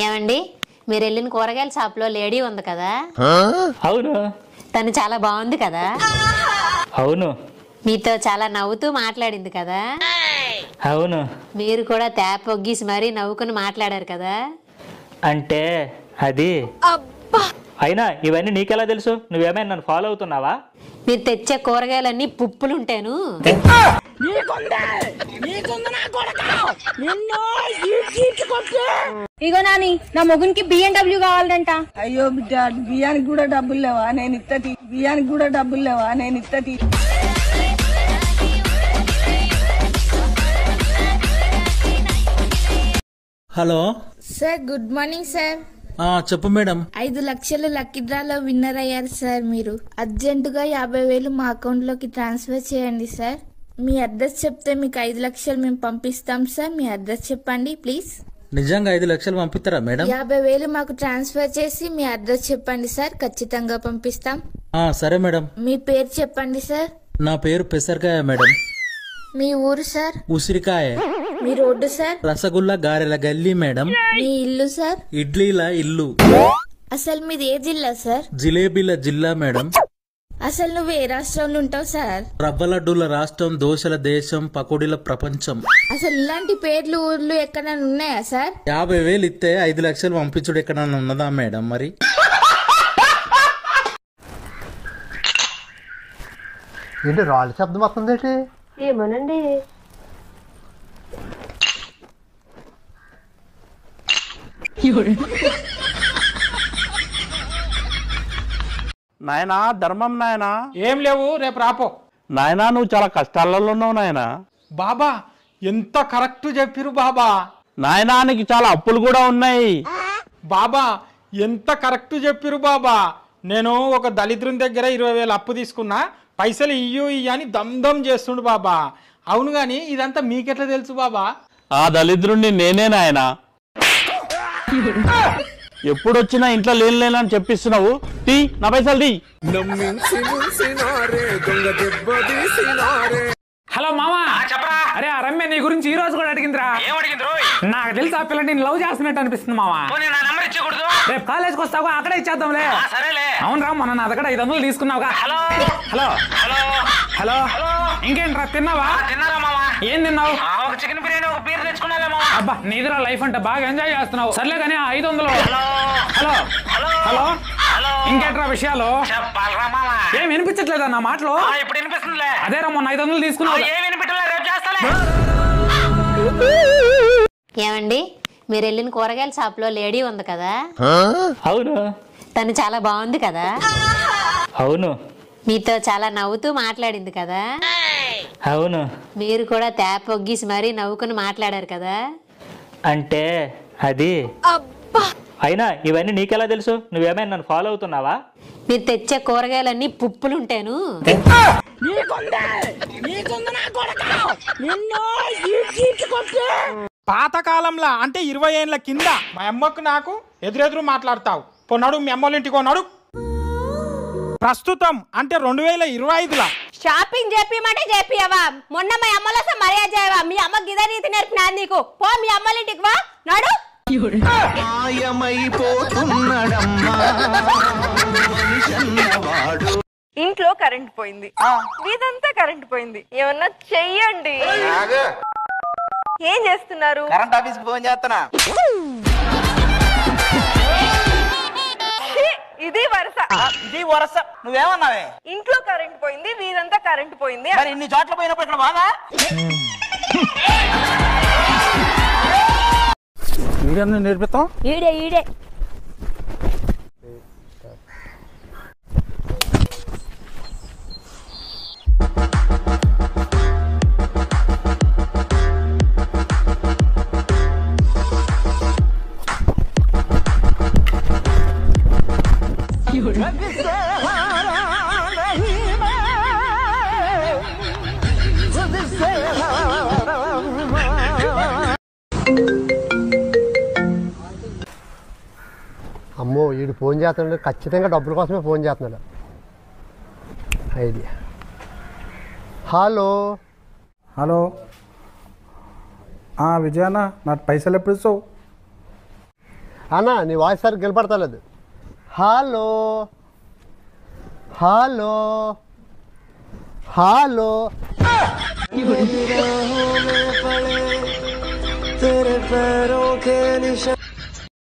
ఏమండి, మీరు వెళ్ళిన కూరగాయల షాప్ లో లేడీ ఉంది కదా? అవును. తను చాలా బాగుంది కదా? అవును. మీతో చాలా నవ్వుతూ మాట్లాడింది కదా? అవును. మీరు కూడా తేపొగ్గీసి మరీ నవ్వుకుని మాట్లాడారు కదా? అంటే అది అయినా ఇవన్నీ నీకెలా తెలుసు? నువ్వేమైనా నన్ను ఫాలో అవుతున్నావా? మీరు తెచ్చే కూరగాయలన్నీ పుప్పులుంటేను. ఇగో నాని, నా మొగునికి BMW కావాలంట. అయ్యో బిడ్డ, బియ్యానికి కూడా డబ్బులు లేవా? నేను ఇత్తటి. బియ్యానికి కూడా డబ్బులు లేవా? నేను ఇత్తటి. Hello sir, good morning sir. చెప్పు మేడం. 5 లక్షలు లక్కీ డ్రాలో విన్నర్ అయ్యారు సార్. మీరు అర్జెంటుగా 50,000 మా అకౌంట్లోకి ట్రాన్స్ఫర్ చేయండి సార్. మీ అడ్రస్ చెప్తే మీకు 5 లక్షలు మేము పంపిస్తాం సార్. మీ అడ్రస్ చెప్పండి ప్లీజ్. నిజంగా 5 లక్షలు పంపిస్తారా మేడం? 50,000 మాకు ట్రాన్స్ఫర్ చేసి మీ అడ్రస్ చెప్పండి సార్, ఖచ్చితంగా పంపిస్తాం. సరే మేడం. మీ పేరు చెప్పండి సార్. నా పేరు పెసరకాయ మేడం. మీ ఊరు సార్? ఉసిరికాయ. మీ రోడ్డు సార్? రసగుల్లా గారెల గల్లీ మేడం. మీ ఇల్లు సార్? ఇడ్లీల ఇల్లు. అసలు మీది ఏ జిల్లా సార్? జిలేబీల జిల్లా మేడం. అసలు నువ్వు ఏ రాష్ట్రంలో ఉంటావు సార్? రవ్వ లడ్డూల రాష్ట్రం, దోశల దేశం, పకోడీల ప్రపంచం. అసలు ఇలాంటి పేర్లు ఊర్లు ఎక్కడైనా ఉన్నాయా సార్? 50,000 ఇస్తే 5 లక్షలు పంపించుడు ఎక్కడన్నా ఉన్నదా మేడం? మరి ఏంటి రాళ్ళ శబ్దం వస్తుంది ఏంటి? ఏమోనండి. నాయనా ధర్మం నాయనా. ఏం లేవు, రేపు రాపో. నాయనా నువ్వు చాలా కష్టాలలో ఉన్నావు నాయనా. బాబా ఎంత కరెక్ట్ చెప్పిరు బాబా. నాయనా నీకు చాలా అప్పులు కూడా ఉన్నాయి. బాబా ఎంత కరెక్ట్ చెప్పిరు బాబా. నేను ఒక దళిద్రుని దగ్గర 20,000 అప్పు తీసుకున్నా, పైసలు ఇయ్యు అని దమ్ చేస్తుండు బాబా. అవును గాని ఇదంతా మీకెట్లా తెలుసు బాబా? ఆ దళిద్రుణ్ణి నేనే నాయనా. ఎప్పుడొచ్చినా ఇంట్లో లేని చెప్పిస్తున్నావు. తీ నా పైసలు తీ. హలో మామా, చెప్పరా. అరే ఆ రమ్య నీ గురించి ఈ రోజు కూడా అడిగిందిరా. నాకు తెలిసి ఆ పిల్ల నేను లవ్ చేస్తున్నట్టు అనిపిస్తుంది మామా. రేపు కాలేజ్కి వస్తావా? అక్కడే ఇచ్చేద్దాంలే. అవునరా, మొన్న నా దగ్గర 500 తీసుకున్నావుగా. హలో హలో హలో ఇంకేంట్రా, తిన్నావా? ఏం తిన్నావు? చికెన్ బిర్యానీ, ఒక బీర్ తెచ్చుకున్నా. అబ్బా నీదిరా లైఫ్ అంటే బాగా ఎంజాయ్ చేస్తున్నావు. సర్లే కానీ 500. హలో హలో ఇంకేంట్రా విషయాలు? ఏం వినిపించట్లేదా నా మాటలు? ఇప్పుడు వినిపిస్తుందిలే. అదేరా మొన్న 500 తీసుకున్నావు. ఏమండి, మీరు వెళ్ళిన కూరగాయల షాప్ లో లేడీ ఉంది కదా? అవును. తను చాలా బాగుంది కదా? అవును. మీతో చాలా నవ్వుతూ మాట్లాడింది కదా? అవును. మీరు కూడా తేపొగ్గీసి మరీ నవ్వుకుని మాట్లాడారు కదా? అంటే అది అయినా ఇవన్నీ నీకెలా తెలుసు? నువ్వేమైనా నన్ను ఫాలో అవుతున్నావా? మీరు తెచ్చే కూరగాయలన్నీ పుప్పులుంటేను. పాతకాలంలో అంటే 20 ఏళ్ళ కింద మా అమ్మకు నాకు ఎదురెదురు మాట్లాడతావు. పొన్నాడు మీ అమ్మోళ్ళ ఇంటికి కొన్నాడు. ప్రస్తుతం అంటే 2025లో షాపింగ్ చేపిమంటే చేపియవా? మొన్న మా అమ్మలో మర్యాద చేయవా? మీ అమ్మ గిద రీతి నేర్పినా నీకు? పో మీ అమ్మల ఇంటికి వా, నాడు. ఇంట్లో కరెంట్ పోయింది, వీధంతా కరెంట్ పోయింది, ఏమన్నా చెయ్యండి. ఏం చేస్తున్నారు? కరెంట్ ఆఫీస్ ఫోన్ చేస్తున్నా. ఇది వరుస. ఇది వరుస. నువ్వేమన్నావే? ఇంట్లో కరెంట్ పోయింది, వీధంతా కరెంట్ పోయింది. మరి ఇన్ని చోట్ల పోయినప్పుడు ఇక్కడ బాగా నేర్పిస్తాం. ఈడే ఈడే అమ్మో, వీడు ఫోన్ చేస్తున్నాడు, ఖచ్చితంగా డబ్బుల కోసమే ఫోన్ చేస్తున్నాడు. ఐడియా. హలో హలో విజయన్న, నాకు పైసలు ఎప్పుడు ఇస్తావు? అన్న నీ వాయిస్ సరిగ్గా వినపడతలేదు. హలో హలో హలో तेरे पैरों